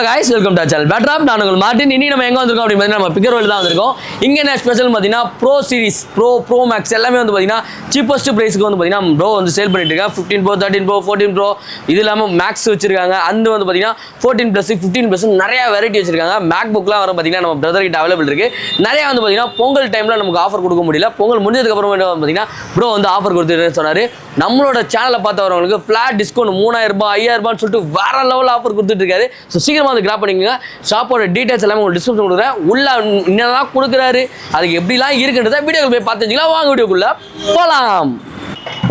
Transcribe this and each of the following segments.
Hello guys welcome to channel பேட்ராப். நான் உங்கள் மார்ட்டின். இன்னி நம்ம எங்க வந்திருக்கோம் அப்படி பார்த்தீங்கன்னா நம்ம பிக்கர் வேர்ல்ட் தான் வந்திருக்கோம். இங்க என்ன ஸ்பெஷல் பார்த்தீங்கன்னா ப்ரோ சீரிஸ் ப்ரோ மேக்ஸ் எல்லாமே வந்து பார்த்தீங்கன்னா சீப்பஸ்ட் பிரைஸ்க்கு வந்து பார்த்தீங்கன்னா ப்ரோ வந்து சேல் பண்ணிட்டு இருக்காங்க. 15 ப்ரோ 13 ப்ரோ 14 ப்ரோ இது இல்லாமல் மேக்ஸ் வச்சிருக்காங்க. அந்த வந்து பார்த்தீங்கன்னா 14+ 15+ நிறைய வெரைட்டி வச்சிருக்காங்க. மேக் புக்லாம் வர பார்த்தீங்கன்னா நம்ம பிரதர் கிட்ட அவைலபிள் இருக்கு. நிறைய வந்து பார்த்தீங்கன்னா பொங்கல் டைம்ல நமக்கு ஆஃபர் கொடுக்க முடியல. பொங்கல் முடிஞ்சதுக்கு அப்புறம் பார்த்தீங்கன்னா ப்ரோ வந்து ஆஃபர் கொடுத்துருன்னு சொன்னாரு. நம்மளோட சேனலை பார்த்து வரவங்களுக்கு ஃபிளாட் டிஸ்கவுண்ட் 3000 ரூபாய் 5000 ரூபான்னு சொல்லிட்டு வேற லெவல் ஆஃபர் கொடுத்துட்டு இருக்காரு. ஸோ சீக்கிரமாக வந்து கிராப் பண்ணிக்கோங்க. ஷாப்போட டீடைல்ஸ் எல்லாமே உங்களுக்கு டிஸ்கிரிப்ஷன் கொடுக்குறேன். உள்ள என்னெல்லாம் கொடுக்குறாரு அதுக்கு எப்படிலாம் இருக்குன்றத வீடியோக்கு போய் பார்த்துக்கலாம். வாங்க வீடியோக்குள்ள போகலாம்.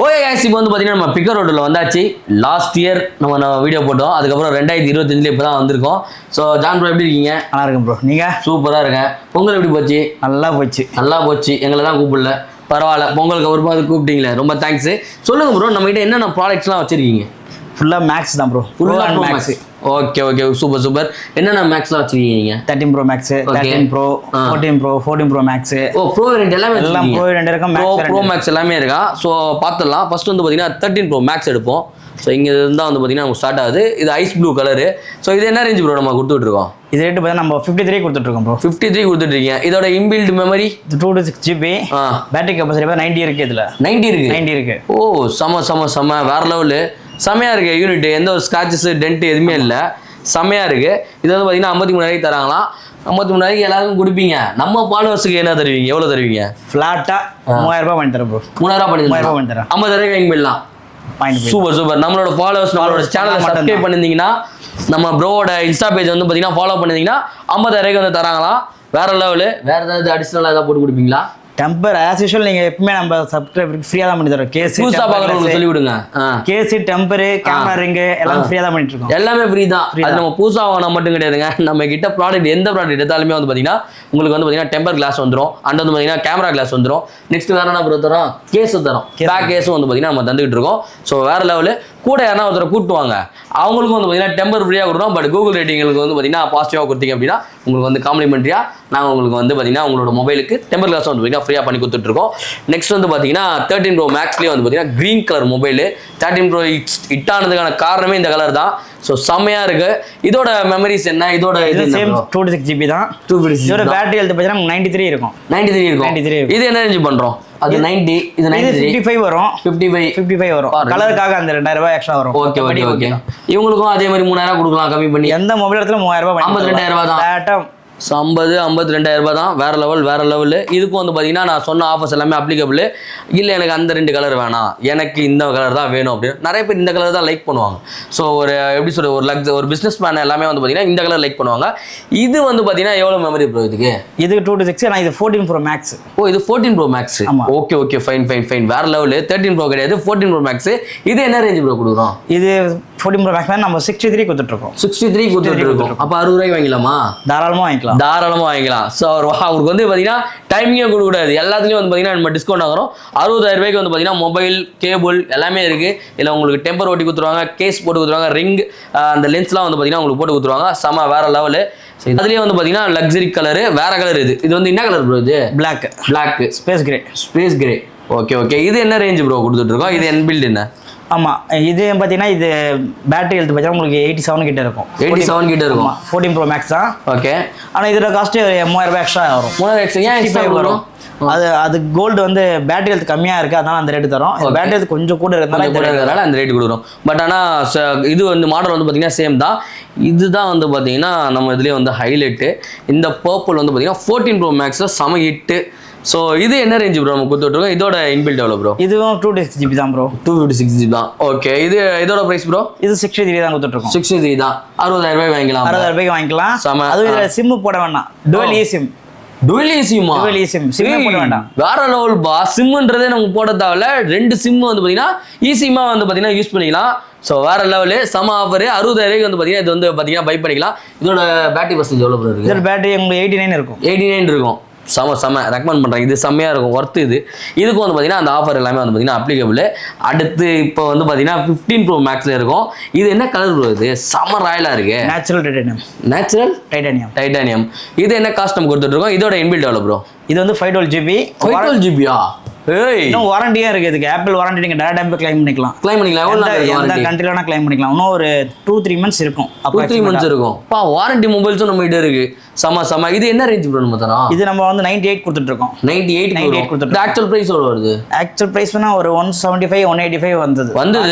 ஓகே गाइस, இப்போ வந்து பார்த்தீங்கன்னா நம்ம பிக்கர் ரோட்டில் வந்தாச்சு. லாஸ்ட் இயர் நம்ம வீடியோ போட்டோம். அதுக்கப்புறம் 2025 இப்போ தான் வந்திருக்கோம். ஸோ ஜான் ப்ரோ எப்படி இருக்கீங்க? நல்லா இருக்கும் ப்ரோ. நீங்கள்? சூப்பராக இருக்கேன். பொங்கல் எப்படி போச்சு? நல்லா போச்சு. எங்களை தான் கூப்பிடல, பரவாயில்ல. பொங்கலுக்கு அப்புறமா அது கூப்பிட்டீங்களே, ரொம்ப தேங்க்ஸ். சொல்லுங்க ப்ரோ, நம்மகிட்ட என்னென்ன ப்ராடக்ட்ஸ்லாம் வச்சிருக்கீங்க? ஃபுல்லாக மேக்ஸ் தான் ப்ரோ. ஃபுல்லாக மேக்ஸ். Okay super. என்னென்ன மேக்ஸ்லாம் வச்சிருக்கீங்க? 13 pro max, 13 pro, 14 pro, 14 pro max. ஓ ப்ரோ வேரியன்ட் எல்லாமே எல்லாம் ப்ரோ வேரியன்ட் இருக்கும். ப்ரோ மேக்ஸ் எல்லாமே இருக்கா? ஸோ பார்த்துடலாம். ஃபர்ஸ்ட் வந்து பார்த்தீங்கன்னா 13 ப்ரோ மேக்ஸ் எடுப்போம். ஸோ இங்கே இருந்தால் வந்து பார்த்தீங்கன்னா நமக்கு ஸ்டார்ட் ஆகுது. இது ஐஸ் ப்ளூ கலரு. ஸோ இது என்ன ரேஞ்ச் ப்ரோ நம்ம கொடுத்துட்ருக்கோம்? இது ரேட்டு பார்த்தா நம்ம 53 கொடுத்துட்ருக்கோம் ப்ரோ. 53 கொடுத்துட்ருக்கீங்க. இதோட inbuilt memory 2 to 6 GB. Battery capacity பார்த்தா 90 இருக்குது. இதில் 90 இருக்கு. ஓ செம வேற லெவலு. செமையாக இருக்குது யூனிட். எந்த ஒரு ஸ்க்ராச்சஸ் டென்ட் எதுவுமே இல்லை. செமையாக இருக்குது. இது வந்து பார்த்தீங்கன்னா 53,000 தராங்களாம். 53,000 எல்லாருக்கும் கொடுப்பீங்க. நம்ம ஃபாலோவர்ஸுக்கு என்ன தருவீங்க? எவ்வளோ தருவீங்க? ஃப்ளாட்டாக 3000 ரூபாய் பண்ணி தரேன் ப்ரோ. 3000 பண்ணி தரேன். 50,000 வாங்கி போயிடலாம். சூப்பர். நம்மளோட ஃபாலோவர்ஸ் நம்மளோட சேனலை சப்ஸ்கிரைப் பண்ணிருந்தீங்கன்னா, நம்ம ப்ரோவோட இன்ஸ்டா பேஜ் வந்து பார்த்தீங்கன்னா ஃபாலோ பண்ணிருந்தீங்கன்னா 50,000 வந்து தராங்களாம். வேற லெவலு. வேற ஏதாவது அடிஷனலாக ஏதாவது போட்டு கொடுப்பீங்களா? டெம்பர் ஆஸ் யூஷுவல் நீங்கள் எப்பவுமே நம்ம சப்ஸ்கிரைபருக்கு ஃப்ரீயாக தான் பண்ணி தரோம். கேசி புதுசாக பார்க்குறவங்களுக்கு சொல்லி விடுங்க. கேசி டெம்பரு கேமரா ரிங்கு எல்லாம் ஃப்ரீயாக தான் பண்ணிட்டு இருக்கோம். எல்லாமே ஃப்ரீ தான். அது நம்ம புதுசாக வாங்கினா மட்டும் கிடையாதுங்க. நம்ம கிட்ட ப்ராடக்ட் எந்த ப்ராடக்ட் எடுத்தாலுமே வந்து பார்த்தீங்கன்னா உங்களுக்கு வந்து பார்த்தீங்கன்னா டெம்பர் கிளாஸ் வந்துடும். அண்ட் வந்து பார்த்தீங்கன்னா கேமரா கிளாஸ் வந்துடும். நெக்ஸ்ட் வேற என்ன ப்ரோ தரோம்? கேஸும் தரோம். பேக் கேஸும் வந்து பார்த்தீங்கன்னா நம்ம தந்துகிட்டு இருக்கோம். ஸோ வேற லெவலு. கூட யாரா ஒருத்தரை கூட்டுவாங்க, அவங்களுக்கும் வந்து பார்த்தீங்கன்னா டெம்பர் ஃப்ரீயாக கொடுக்குறோம். பட் கூகுள் ரேட்டிங்களுக்கு வந்து பார்த்தீங்கன்னா பாசிட்டிவாக கொடுத்தீங்க அப்படின்னா உங்களுக்கு வந்து காம்ப்ளிமெண்ட்ரியாக நாங்கள் உங்களுக்கு வந்து பார்த்தீங்கன்னா உங்களோட மொபைலுக்கு டெம்பர் கிளாஸ் வந்து பார்த்தீங்கன்னா ஃப்ரீயாக பண்ணி கொடுத்துட்ருக்கோம். நெக்ஸ்ட் வந்து பார்த்தீங்கன்னா 13 ப்ரோ மேக்ஸ்லேயே வந்து பார்த்தீங்கன்னா green colour mobile. 13 pro hit ஆனதுக்கான காரணமே இந்த கலர் தான். ஸோ செம்மையாக இருக்குது. இதோட மெமரிஸ் என்ன? இதோட இது சேம் 2 to 6 GB தான். இதோட பேட்டரி ஹெல்த் பார்த்தீங்கன்னா 93 இருக்கும். 93 இது என்ன ரேஞ்ச் பண்ணுறோம்? அது 90. இது 55 வரும். 55 வரும். கலருக்காக அந்த 2000 ரூபாய் எக்ஸ்ட்ரா வரும். ஓகே. இவங்களுக்கும் அதே மாதிரி 3000 கொடுக்கலாம் கம்மி பண்ணி. எந்த மொபைல் இடத்துல 3000 ரூபாய் 52,000 ரூபாய் தான். 52,000 ரூபாய் தான். வேற லெவல். இதுக்கும் வந்து பார்த்தீங்கன்னா நான் சொன்ன ஆஃபர்ஸ் எல்லாமே அப்ளிகபிள். இல்லை எனக்கு அந்த 2 கலர் வேணாம், எனக்கு இந்த கலர் தான் வேணும் அப்படின்னு நிறைய பேர் இந்த கலர் தான் லைக் பண்ணுவாங்க. ஸோ ஒரு எப்படி சொல்ற ஒரு பிஸ்னஸ் மேன் எல்லாமே வந்து பார்த்தீங்கன்னா இந்த கலர் லைக் பண்ணுவாங்க. இது வந்து பார்த்தீங்கன்னா எவ்வளோ மெமரி ப்ரோ இதுக்கு? இது 2 to 6. நான் இது 14 ப்ரோ மேக்ஸ். ஓ இது 14 ப்ரோ மேக்ஸ். Okay fine. வேற லெவல். 13 ப்ரோ கிடையாது, 14 ப்ரோ மேக்ஸ். இது என்ன ரேஞ்ச் ப்ரோ கொடுக்குறோம்? இது 14 ப்ரோ மேக்ஸ் நம்ம 63 கொடுத்துட்ருக்கோம். 63 கொடுத்துட்ருக்கோம். அப்போ 60 ரூபாய்க்கு வாங்கிக்கலாமா? தாராளமாக வாங்கிக்கலாம். ஸோ அவருக்கு வந்து பார்த்தீங்கன்னா டைமிங்கே கொடுக்கூடாது. எல்லாத்துலேயும் வந்து பார்த்தீங்கன்னா நம்ம டிஸ்கவுண்ட் ஆகிறோம். 60,000 ரூபாய்க்கு வந்து பார்த்தீங்கன்னா மொபைல் கேபிள் எல்லாமே இருக்குது. இல்லை உங்களுக்கு டெம்பர் ஓட்டி கொடுத்துருவாங்க, கேஸ் போட்டு கொடுத்துருவாங்க, ரிங் அந்த லென்ஸ்லாம் வந்து பார்த்தீங்கன்னா உங்களுக்கு போட்டு கொடுத்துருவாங்க. செம வேற லெவலு. அதுலேயே வந்து பார்த்தீங்கன்னா லக்ஸரி கலரு. வேற கலர் இது வந்து என்ன கலர் ப்ரோ? இது பிளாக் ஸ்பேஸ் கிரே. ஓகே. இது என்ன ரேஞ்ச் ப்ரோ கொடுத்துட்ருக்கோம்? இது என்பில்ட் என்ன? ஆமாம், இது பார்த்தீங்கன்னா இது பேட்டரி ஹெல்த் பார்த்தீங்கன்னா உங்களுக்கு 87 கிட்ட இருக்கும். 87 கிட்ட இருக்கும். 14 ப்ரோ மேக்ஸ் தான். ஓகே. ஆனால் இதோட காஸ்ட்டு 3000 ரூபாய் எக்ஸ்ட்ரா வரும். 3000 எக்ஸ்ட்ரா ஏன் எக்ஸ்ட்ரா வரும்? அது கோல்டு வந்து பேட்டரி ஹெல்த் கம்மியாக இருக்குது, அதனால அந்த ரேட்டு தரும். பேட்டரி ஹெல்த் கொஞ்சம் கூட இருக்கிறதுனால அந்த ரேட்டு கொடுக்குறோம். பட் ஆனால் இது வந்து மாடல் வந்து பார்த்தீங்கன்னா சேம் தான். இதுதான் வந்து பார்த்தீங்கன்னா நம்ம இதுலேயே வந்து ஹைலைட்டு. இந்த பர்பிள் வந்து பார்த்தீங்கன்னா 14 ப்ரோ மேக்ஸில் செம ஹிட்டு. ஸோ இது என்ன ரேஞ்ச் ப்ரோ நம்ம கொடுத்துட்ருக்கோம்? இதோட இன்பில்ட் எவ்வளோ ப்ரோ? இதுவும் 2 to 6 GB தான் ப்ரோ. 256 GB தான். ஓகே. இதோட ப்ரைஸ் ப்ரோ? இது 63 தான் கொடுத்துட்ருக்கோம். 63 தான். 60,000 ரூபாய் வாங்கிக்கலாம். 60,000 ரூபாய்க்கு வாங்கிக்கலாம். அதுவும் இதில் சிம்மு போட வேண்டாம். டுவல் eSIM சிம் போட வேண்டாம். வேற லெவல் பா. சிம்ன்றதே நமக்கு போட தேவையில்ல. 2 சிம் வந்து பார்த்தீங்கன்னா eSIM வந்து பார்த்தீங்கன்னா யூஸ் பண்ணிக்கலாம். ஸோ வேற லெவலு. செம ஆஃபர். 60,000 வந்து பார்த்தீங்கன்னா இது வந்து பார்த்தீங்கன்னா பை பண்ணிக்கலாம். இதோட பேட்டரி பர்சன்டேஜ் எவ்வளோ ப்ரோ இருக்குது? இதோட பேட்டரி உங்களுக்கு 89 இருக்கும். 89 இருக்கும். செம ரெக்கமெண்ட் பண்ணுறேன். இது செம்மையாக இருக்கும், ஒர்த்து இது. இதுக்கும் வந்து பார்த்தீங்கன்னா அந்த ஆஃபர் எல்லாமே வந்து பார்த்தீங்கன்னா அப்ளிகபிள். அடுத்து இப்போ வந்து பார்த்தீங்கன்னா 15 ப்ரோ மேக்ஸில் இருக்கும். இது என்ன கலர் ப்ரோ? இது செம ராயலாக இருக்கு. Natural titanium. இது என்ன காஸ்ட் நம்ம கொடுத்துட்ருக்கோம்? இதோட இன்பில்ட் எவ்வளோ ப்ரோ? இது வந்து 512 GB. 512 GB ஏய் இன்னும் வாரண்டியும் இருக்கு இதுக்கு. ஆப்பிள் வாரண்டி நீங்க டேரக்டா கிளைம் பண்ணிக்கலாம். கிளைம் பண்ணிக்கலாம். எவ்வளவு நாள் இருக்கு எந்த வாரண்டி? கண்ட்ரில வேணா கிளைம் பண்ணிக்கலாம். இன்னும் ஒரு 2-3 months இருக்கும். 2-3 months இருக்கும். பா வாரண்டி மொபைல்ஸும் நம்ம கிட்ட இருக்கு. சம இது என்ன ரேஞ்ச் ப்ரோ நம்ம தரோம்? இது நம்ம வந்து 98 கொடுத்துட்டு இருக்கோம். 98 கொடுத்துட்டு. ஆக்சுவல் பிரைஸ் எவ்வளவு வருது? ஆக்சுவல் பிரைஸ் வேணா ஒரு 175 185 வந்தது.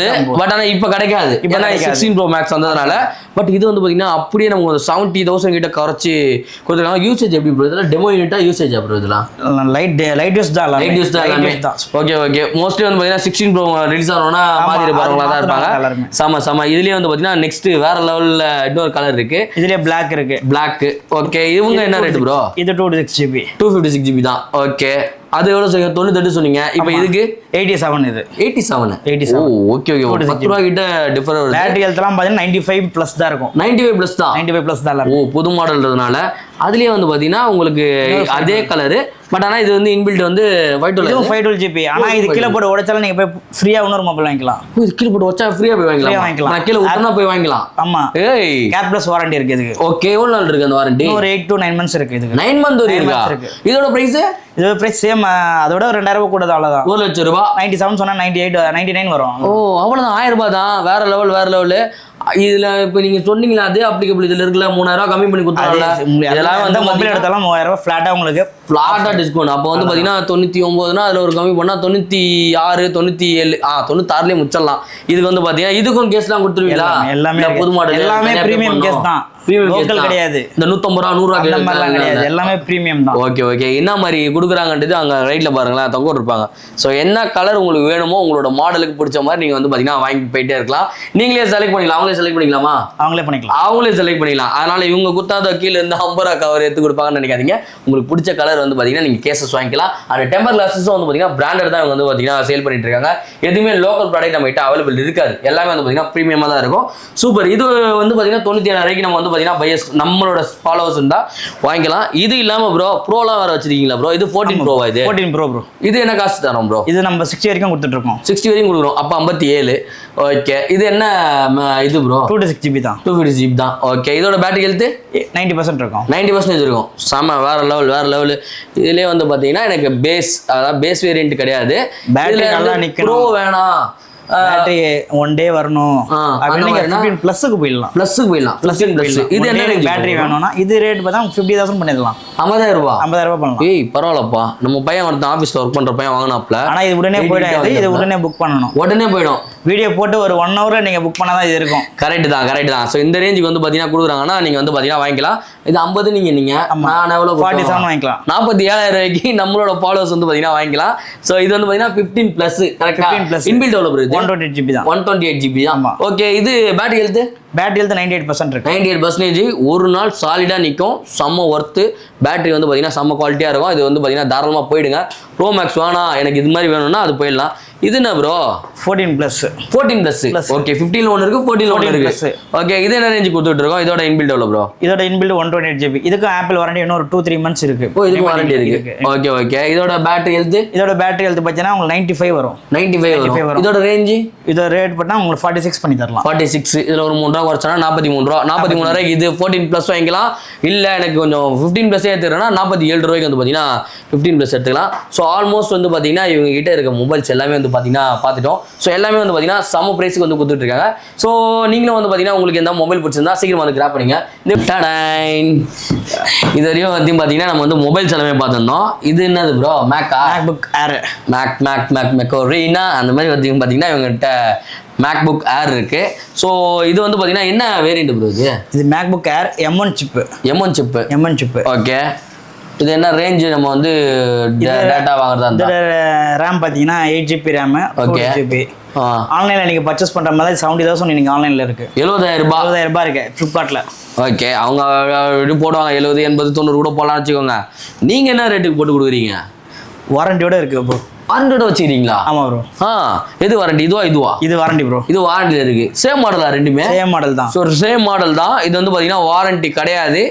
பட் ஆனா இப்ப கிடைக்காது. ஏன்னா 16 Pro Max வந்ததுனால. பட் இது வந்து பாத்தீங்கன்னா அப்படியே நமக்கு ஒரு 70,000 கிட்ட குறைச்சி கொடுத்துருக்காங்க. யூசேஜ் எப்படி ப்ரோ? இதெல்லாம் டெமோ யூனிட்டா யூசேஜ் ப்ரோ? இதெல்லாம் லைட் யூஸ் தான். ஓகே மோஸ்ட்லி வந்து பாத்தீங்கன்னா 16 Pro ரிலீஸ் ஆனோம்னா மாதிரி இருப்பாங்களா தான் இருப்பாங்க. சம இதுலயே வந்து பாத்தீங்கன்னா நெக்ஸ்ட் வேற லெவல்ல இன்னொரு கலர் இருக்கு. இதுலயே Black இருக்கு. Black. ஓகே இவங்க என்ன ரேட் ப்ரோ? இது 256GB. 256GB தான். ஓகே அது எவ்வளவு சொன்னீங்க? 98 சொன்னீங்க. இப்போ இதுக்கு 87 இது. 87. ஓ ஓகே 10 ரூபாய் கிட்ட டிஃபர் வருது. பேட்டரி ஹெல்த்லாம் பாத்தீங்கன்னா 95+ தான் இருக்கும். 95+ தான். 95+ தான். ஓ புது மாடல்ன்றதுனால அதுலயே வந்து பாத்தீங்கன்னா உங்களுக்கு அதே கலரு. பட் ஆனா இது வந்து இன்பில்ட் வந்து 512GB. ஆனா இது கீழே போட்டு உடைச்சாலும் நீங்க போய் ஃப்ரீயா இன்னொரு மொபைல் வாங்கிக்கலாம். இது கீழே போட்டு உடைச்சா ஃப்ரீயா போய் வாங்கிக்கலாம். நான் கீழே ஊத்துனா போய் வாங்கிக்கலாம். ஆமா. ஏய் கேர் பிளஸ் வாரண்டி இருக்கு இதுக்கு. ஓகே எவ்வளவு நாள் இருக்கு அந்த வாரண்டி? ஒரு 8 to 9 months இருக்கு இதுக்கு. 9 months இருக்கா? இதோட பிரைஸ்? இதோட பிரைஸ் சேம். அதோட 2000 ரூபாய் கூட தான். அவ்வளவுதான். 1 லட்சம் ரூபாய். 97 சொன்னா 98 99 வரும். ஓ அவ்வளவுதான். 1000 ரூபாய் தான். வேற லெவல். இதுல இப்ப நீங்க சொன்னீங்களா அதே அப்ளிகபிள் இதுல இருக்குல்ல 3000 ரூபாய் கம்மி பண்ணி கொடுத்தாங்கல்ல. இதெல்லாம் வந்து மொபைல் எடுத்தாலும் 3000 ரூபாய் ஃபிளாட்டா உங்களுக்கு ஃபிளாட்டா டிஸ்கவுண்ட். அப்போ வந்து பாத்தீங்கன்னா 99னா அதுல ஒரு கம்மி பண்ணா 96 97 96லயே முடிச்சிடலாம். இதுக்கு வந்து பாத்தீங்கன்னா இதுக்கும் கேஸ்லாம் கொடுத்துருவீங்களா? எல்லாமே புது மாடல் எல்லாமே பிரீமியம் கேஸ் தான். லோக்கல் கிடையாது. இந்த 150 ரூபாய் 100 ரூபாய் கிடையாது. எல்லாமே பிரீமியம் தான். ஓகே என்ன மாதிரி கொடுக்குறாங்கன்றது அங்க ரைட்ல பாருங்களேன் தொங்க இருப்பாங்க. ஸோ என்ன கலர் உங்களுக்கு வேணுமோ உங்களோட மாடலுக்கு பிடிச்ச மாதிரி நீங்க வந்து பாத்தீங்கன்னா வாங்கி போயிட்டே இருக்கலாம். நீங்களே செலக்ட் பண்ணிக்கலாம். அவங்களே செலக்ட் பண்ணிக்கலாமா? அவங்களே செலக்ட் பண்ணிக்கலாம். அதனால இவங்க குத்தாத கீழே இருந்து 50 ரூபாய் கவர் எடுத்து கொடுப்பாங்கன்னு நினைக்காதீங்க. உங்களுக்கு பிடிச்ச கலர் வந்து பாத்தீங்கன்னா நீங்க கேசஸ் வாங்கிக்கலாம். அந்த டெம்பர் கிளாஸஸும் வந்து பாத்தீங்கன்னா பிராண்டட் தான் வந்து பாத்தீங்கன்னா சேல் பண்ணிட்டு இருக்காங்க. எதுவுமே லோக்கல் ப்ராடக்ட் நம்ம கிட்ட அவைலபிள் இருக்காது. எல்லாமே வந்து பாத்தீங்கன்னா பிரீமியமா தான் இருக்கும். சூப்பர். இது வந்து பாத்தீங்கன்னா 97 வரைக்கும் நம்ம வந்து பாத்தீங்கன்னா பையர்ஸ் நம்மளோட ஃபாலோவர்ஸ் இருந்தா வாங்கிக்கலாம். இது இல்லாம ப்ரோலாம் வேற வச்சிருக்கீங்களா ப்ரோ? இது 14 ப்ரோவா? இது 14 ப்ரோ ப்ரோ. இது என்ன காஸ்ட் தரோம் ப்ரோ? இது நம்ம 60 வரைக்கும் கொடுத்துட்டு இருக்கோம். 60 வரைக்கும் கொடுக்குறோம். அப்ப 57. ஓகே இது என்ன இது ப்ரோ? 256GB தான். 256GB தான். ஓகே இதோட பேட்டரி ஹெல்த் 90% இருக்கும். 90% இருக்கும். செம வேற லெவல். இதுலயே வந்து பாத்தீங்கன்னா எனக்கு அதாவது பேஸ் வேரியன்ட் கிடையாது. பேட்டரி நல்லா நிக்கணும். ப்ரோ வேணாம் பேட்டரி 1 டே வரணும் அப்படினா 15+ போயிடலாம். இது என்ன பேட்டரி வேணும்னா இது ரேட் பார்த்தா 50,000 பண்ணிடலாம். 50,000 ரூபாய் பண்ணலாம். ஏய் பரவாயில்லப்பா. நம்ம பையன் ஒருத்தன் ஆபீஸ்ல ஒர்க் பண்ற பையன் வாங்கினாப்ல. ஆனா இது உடனே போயிடாது. இது உடனே புக் பண்ணணும். உடனே போயிடும். வீடியோ போட்டு ஒரு 1 ஹவர்ல நீங்க புக் பண்ணாதான் இது இருக்கும். கரெக்ட் தான். ஸோ இந்த ரேஞ்சுக்கு வந்து பாத்தீங்கன்னா கொடுக்குறாங்கன்னா நீங்க வந்து பாத்தீங்கன்னா வாங்கிக்கலாம். இது 50 நீங்க நான் எவ்வளவு 47 வாங்கிக்கலாம். 47,000 ரூபாய்க்கு நம்மளோட ஃபாலோவர்ஸ் வந்து பாத்தீங்கன்னா வாங்கிக்கலாம். ஸோ இது வந்து பாத்தீங்கன்னா 15+ கரெக்டா? இன்பில்ட் எவ்வளவு வருது? 128GB தான். 128GB தான். ஓகே இது பேட்டரி ஹெல்த் 98% இருக்கு. 98% ஒரு நாள் சாலிடா நிற்கும். செம்ம ஒர்த்து. பேட்டரி வந்து பாத்தீங்கன்னா செம்ம குவாலிட்டியா இருக்கும். இது வந்து பாத்தீங்கன்னா தாராளமா போயிடுங்க. ப்ரோ மேக்ஸ் வேணாம் எனக்கு இது மாதிரி வேணும்னா அது போயிடலாம். இது என்ன ப்ரோ? 14+. ஓகே 15 ஒன்று இருக்கு 14 ஒன்று இருக்கு. ஓகே இது என்ன ரேஞ்ச் கொடுத்துட்டு இருக்கோம்? இதோட இன்பில்ட் எவ்வளவு ப்ரோ? இதோட இன்பில்ட் 128GB. இதுக்கு ஆப்பிள் வாரண்டி இன்னும் ஒரு 2-3 months இருக்கு. ஓ இதுக்கு வாரண்டி இருக்கு. ஓகே இதோட பேட்டரி ஹெல்த் பார்த்தீங்கன்னா உங்களுக்கு 95 வரும். 95 வரும். இதோட ரேஞ்ச் இதோட ரேட் பார்த்தா உங்களுக்கு 46 பண்ணி தரலாம். 46 இதுல ஒரு 3 ரூபாய் குறைச்சா 43 ரூபாய். 43 ரூபாய்க்கு இது 14+ வாங்கிக்கலாம். இல்ல எனக்கு கொஞ்சம் 15+ எடுத்துக்கிறேன்னா 47 ரூபாய்க்கு வந்து பாத்தீங்கன்னா 15+ எடுத்துக்கலாம். ஸோ ஆல்மோஸ்ட் வந்து பாத்தீங்கன்னா இவங்க கிட்ட இருக்க மொபைல்ஸ் எல்லாமே வந்து பாத்தீங்கன்னா பார்த்துட்டோம். ஸோ எல்லாமே வந்து பாத்தீங்கன்னா சம பிரைஸுக்கு வந்து கொடுத்துட்டு இருக்காங்க. ஸோ நீங்களும் வந்து பாத்தீங்கன்னா உங்களுக்கு எந்த மொபைல் பிடிச்சிருந்தா சீக்கிரம் வந்து கிராப் பண்ணுங்க. இது வரையும் வந்து பாத்தீங்கன்னா நம்ம வந்து மொபைல்ஸ் எல்லாமே பார்த்துருந்தோம். இது என்னது ப்ரோ? MacBook Air. மேக்கோரீனா அந்த மாதிரி வந்து பாத்தீங்கன்னா இவங்ககிட்ட MacBook Air இருக்கு. ஸோ இது வந்து பாத்தீங்கன்னா என்ன வேரியன்ட் ப்ரோ? இது MacBook Air M1 chip. Okay இது என்ன ரேஞ்ச்? நம்ம வந்து டேட்டா வாங்குறதா இருந்தா ரேம் பாத்தீங்கன்னா 8GB ரேம். ஓகே ஆன்லைன்ல நீங்க பர்ச்சேஸ் பண்ற மாதிரி 70,000 நீங்க ஆன்லைன்ல இருக்கு. 70,000 ரூபாய் இருக்கு ஃபிளிப்கார்ட்ல. ஓகே அவங்க போடுவாங்க 70 80 90 கூட போடலாம்னு வச்சுக்கோங்க. நீங்க என்ன ரேட்டுக்கு போட்டு கொடுக்குறீங்க? வாரண்டியோட இருக்கு ப்ரோ. வாரண்டியோட வச்சுக்கிறீங்களா? ஆமா ப்ரோ. எது வாரண்டி? இதுவா? இது வாரண்டி ப்ரோ. இது வாரண்டில இருக்கு. சேம் மாடலா? ரெண்டுமே சேம் மாடல் தான். ஸோ சேம் மாடல் தான். இது வந்து பாத்தீங்கன்னா வாரண்டி கிடையாது.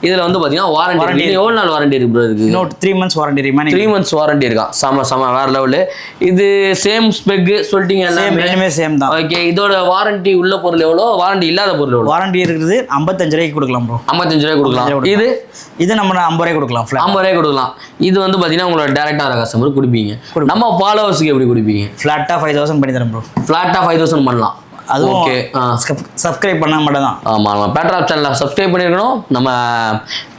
இதில் வந்து பார்த்தீங்கன்னா வாரண்டி எவ்வளோ நாள் வாரண்டி இருக்கு ப்ரோ இதுக்கு? இன்னும் 3 months warranty remaining. 3 months warranty இருக்கான். செம வேற லெவலு. இது சேம் ஸ்பெக் சொல்லிட்டீங்க ரெண்டுமே சேம் தான். ஓகே, இதோட வாரண்டி உள்ள பொருள் எவ்வளோ, வாரண்டி இல்லாத பொருள் எவ்வளோ? வாரண்டி இருக்குது 55 ரூபாய்க்கு கொடுக்கலாம் ப்ரோ. 55 ரூபாய்க்கு கொடுக்கலாம். இது நம்ம 50 ரூபாய்க்கு கொடுக்கலாம். 50 ரூபாய்க்கு கொடுக்கலாம். இது வந்து பார்த்தீங்கன்னா உங்களோட டேரக்டாக வர கஸ்டமர் கொடுப்பீங்க. நம்ம ஃபாலோவர்ஸுக்கு எப்படி கொடுப்பீங்க? ஃப்ளாட்டாக 5000 பண்ணி தரேன் ப்ரோ. ஃப்ளாட்டாக 5000 பண்ணலாம். அதுவும் ஓகே. சப்ஸ்கிரைப் பண்ணால் மட்டும் தான். ஆமாம், பேட்ராப் சேனலை சப்ஸ்கிரைப் பண்ணியிருக்கணும். நம்ம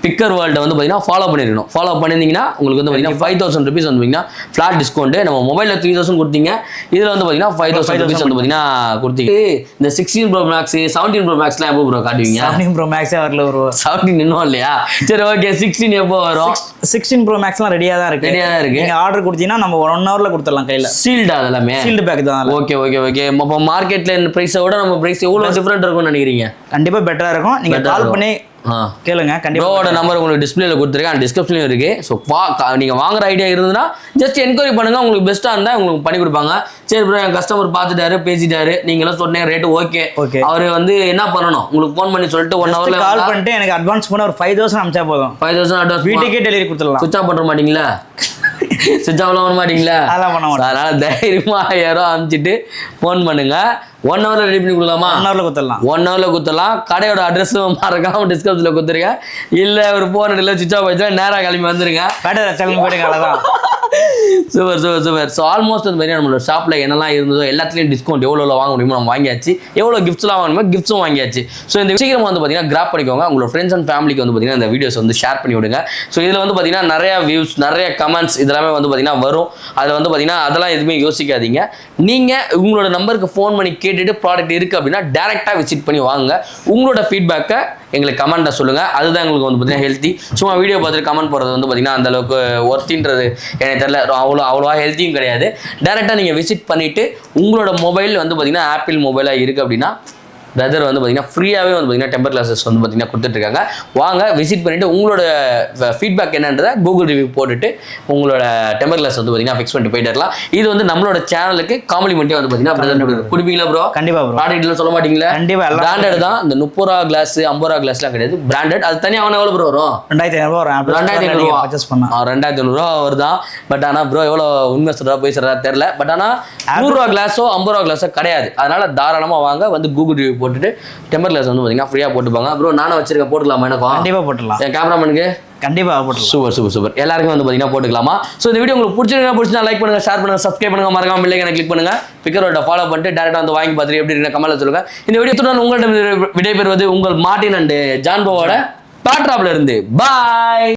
பிக்கர் வேர்ல்டை வந்து பார்த்தீங்கன்னா ஃபாலோ பண்ணியிருக்கணும். ஃபாலோ பண்ணியிருந்தீங்கன்னா உங்களுக்கு வந்து பார்த்தீங்கன்னா 5000 ருபீஸ் வந்து பார்த்தீங்கன்னா ஃப்ளாட் டிஸ்கவுண்ட். நம்ம மொபைலில் 3000 கொடுத்தீங்க, இதில் வந்து பார்த்தீங்கன்னா 5000 ருபீஸ் வந்து பார்த்தீங்கன்னா கொடுத்தீங்க. இந்த 16 Pro Max 17 Pro Maxலாம் எப்போ ப்ரோ காட்டுவீங்க? 17 Pro Maxே வரல ப்ரோ. 17 இன்னும் இல்லையா? சரி, ஓகே. 16 எப்போ வரும்? 16 Pro Maxலாம் ரெடியாக தான் இருக்கு. நீங்கள் ஆர்டர் கொடுத்தீங்கன்னா நம்ம 1 hourல கொடுத்துடலாம் கையில். சீல்டா அதெல்லாமே? சீல்டு பேக் தான். ஓகே. இப்போ மார்க்கெட்டில் ப்ரைஸை விட நம்ம ப்ரைஸ் எவ்வளோ டிஃப்ரெண்ட் இருக்கும்னு நினைக்கிறீங்க? கண்டிப்பாக பெட்டராக இருக்கும். நீங்கள் கால் பண்ணி கேளுங்க. ப்ரோவோட நம்பர் உங்களுக்கு டிஸ்பிளேல கொடுத்துருக்கேன், டிஸ்கிரிப்ஷன்லையும் இருக்கு. ஸோ நீங்கள் வாங்குற ஐடியா இருந்ததுன்னா ஜஸ்ட் என்கொயரி பண்ணுங்க. உங்களுக்கு பெஸ்ட்டாக இருந்தால் உங்களுக்கு பண்ணி கொடுப்பாங்க. சரி ப்ரோ, என் கஸ்டமர் பார்த்துட்டாரு, பேசிட்டாரு, நீங்களும் சொன்னேன் ரேட்டு ஓகே. அவர் வந்து என்ன பண்ணணும், உங்களுக்கு ஃபோன் பண்ணி சொல்லிட்டு 1 hourல கால் பண்ணிட்டு எனக்கு அட்வான்ஸ் பண்ண ஒரு 5000 அனுப்பிச்சா போதும். 5000 அட்வான்ஸ் வீட்டுக்கே டெலிவரி கொடுத்துடலாம். சுவிட்ச் ஆஃப் பண்ண மாட்டீங்களா? சுவிட்ச் ஆஃப்லாம் பண்ண மாட்டீங்களா? அதெல்லாம் பண்ண மாட்டோம். அதனால தைரியமா 1000 அனுப்பிச்சிட்டு ஃபோன் பண்ணுங்க. 1 hourல ரெடி பண்ணி கொடுக்கலாமா? 1 hourல கொடுத்துடலாம். 1 hourல கொடுத்துடலாம். கடையோட அட்ரஸும் மறக்காம டிஸ்கிரிப்ஷன்ல கொடுத்துருங்க. இல்லை ஒரு ஃபோன் இல்லை சுவிட்ச் ஆஃப் ஆயிடுச்சுன்னா நேராக கிளம்பி வந்துருங்க. போயிடுங்க. அவ்வளோதான். சூப்பர். ஸோ ஆல்மோஸ்ட் வந்து பார்த்தீங்கன்னா நம்மளோட ஷாப்பில் என்னெல்லாம் இருந்ததோ எல்லாத்துலேயும் டிஸ்கவுண்ட் எவ்வளோ வாங்க முடியுமோ நம்ம வாங்கியாச்சு. எவ்வளோ கிஃப்ட்ஸ்லாம் வாங்கணுமோ கிஃப்ட்ஸும் வாங்கியாச்சு. ஸோ இந்த சீக்கிரமாக வந்து பார்த்தீங்கன்னா கிராப் பண்ணிக்கோங்க. உங்களோட ஃப்ரெண்ட்ஸ் அண்ட் ஃபேமிலிக்கு வந்து பார்த்தீங்கன்னா இந்த வீடியோஸ் வந்து ஷேர் பண்ணி விடுங்க. ஸோ இதில் வந்து பார்த்தீங்கன்னா நிறைய வியூஸ், நிறைய கமெண்ட்ஸ் இதெல்லாமே வந்து பார்த்தீங்கன்னா வரும். அதில் வந்து பார்த்தீங்கன்னா அதெல்லாம் எதுவுமே யோசிக்காதீங்க. நீங்கள் உங்களோட நம்பருக்கு ஃபோன் பண்ணி கேட்டுட்டு ப்ராடக்ட் இருக்குது அப்படின்னா டேரெக்டாக விசிட் பண்ணி வாங்க. உங்களோட ஃபீட்பேக்கை எங்களுக்கு கமெண்ட்டை சொல்லுங்கள். அதுதான் எங்களுக்கு வந்து பார்த்தீங்கன்னா ஹெல்த்தி. சும்மா வீடியோ பார்த்துட்டு கமெண்ட் போடுறது வந்து பார்த்தீங்கன்னா அந்தளவுக்கு ஒர்த்தின்றது எனக்கு தெரியல. அவ்வளோவா ஹெல்த்தியும் கிடையாது. டேரெக்டாக நீங்கள் விசிட் பண்ணிவிட்டு உங்களோட மொபைல் வந்து பார்த்தீங்கன்னா ஆப்பிள் மொபைலாக இருக்குது அப்படின்னா பிரதர் வந்து பார்த்தீங்கன்னா ஃப்ரீயாகவே வந்து பார்த்தீங்கன்னா டெம்பர் கிளாஸஸ் வந்து பார்த்தீங்கன்னா கொடுத்துட்ருக்காங்க. வாங்க விசிட் பண்ணிவிட்டு உங்களோட ஃபீட்பேக் என்னன்றதை கூகுள் ரிவ்யூ போட்டுட்டு உங்களோட டெம்பர் கிளாஸ் வந்து பார்த்தீங்கன்னா ஃபிக்ஸ் பண்ணிட்டு போயிட்டு இருக்கலாம். இது வந்து நம்மளோட சேனலுக்கு காம்ப்ளிமெண்ட்டே வந்து பார்த்தீங்கன்னா பிரதர் கொடுப்பீங்களா ப்ரோ? கண்டிப்பாக ப்ரோ. ப்ராடக்ட்லாம் சொல்ல மாட்டீங்களா? கண்டிப்பாக. பிராண்டட் தான். இந்த 30 ரூபா கிளாஸ் 50 ரூபா கிளாஸ்லாம் கிடையாது, பிராண்டட். அது தனியாக அவனை எவ்வளோ ப்ரோ வரும்? 2500 வரும். 2500 பர்ச்சேஸ் பண்ணால் 2500 வருதான். பட் ஆனால் ப்ரோ எவ்வளோ உண்மை சொல்கிறா போய் சொல்கிறா தெரில. பட் ஆனால் 100 ரூபா கிளாஸோ 50 ரூபா கிளாஸோ கிடையாது. அதனால தாராளமாக வாங்க, வந்து கூகுள் ரிவ்யூ போட்டுட்டு டெம்பர் கிளாஸ் வந்து பார்த்தீங்கன்னா ஃப்ரீயாக போட்டுப்பாங்க. ப்ரோ நானும் வச்சிருக்கேன், போட்டுக்கலாமா? எனக்கும் கண்டிப்பாக போட்டுடலாம். என் கேமராமேனுக்கு கண்டிப்பாக போட்டுடலாம். சூப்பர். எல்லாருக்கும் வந்து பார்த்தீங்கன்னா போட்டுக்கலாமா? ஸோ இந்த வீடியோ உங்களுக்கு பிடிச்சிருந்தா லைக் பண்ணுங்க, ஷேர் பண்ணுங்க, சப்ஸ்கிரைப் பண்ணுங்க, மறக்காம பெல் ஐகானை கிளிக் பண்ணுங்க. பிக்கர் வேர்ல்டை ஃபாலோ பண்ணிட்டு டேரக்டாக வந்து வாங்கி பார்த்துட்டு எப்படி இருக்குன்னு கமெண்ட்ல சொல்லுங்க. இந்த வீடியோத்துடன் உங்கள்கிட்ட விடைபெறுவது உங்கள் மார்ட்டின் அண்ட் ஜான்போவோட பேட்ராப்ல இருந்து. பாய்.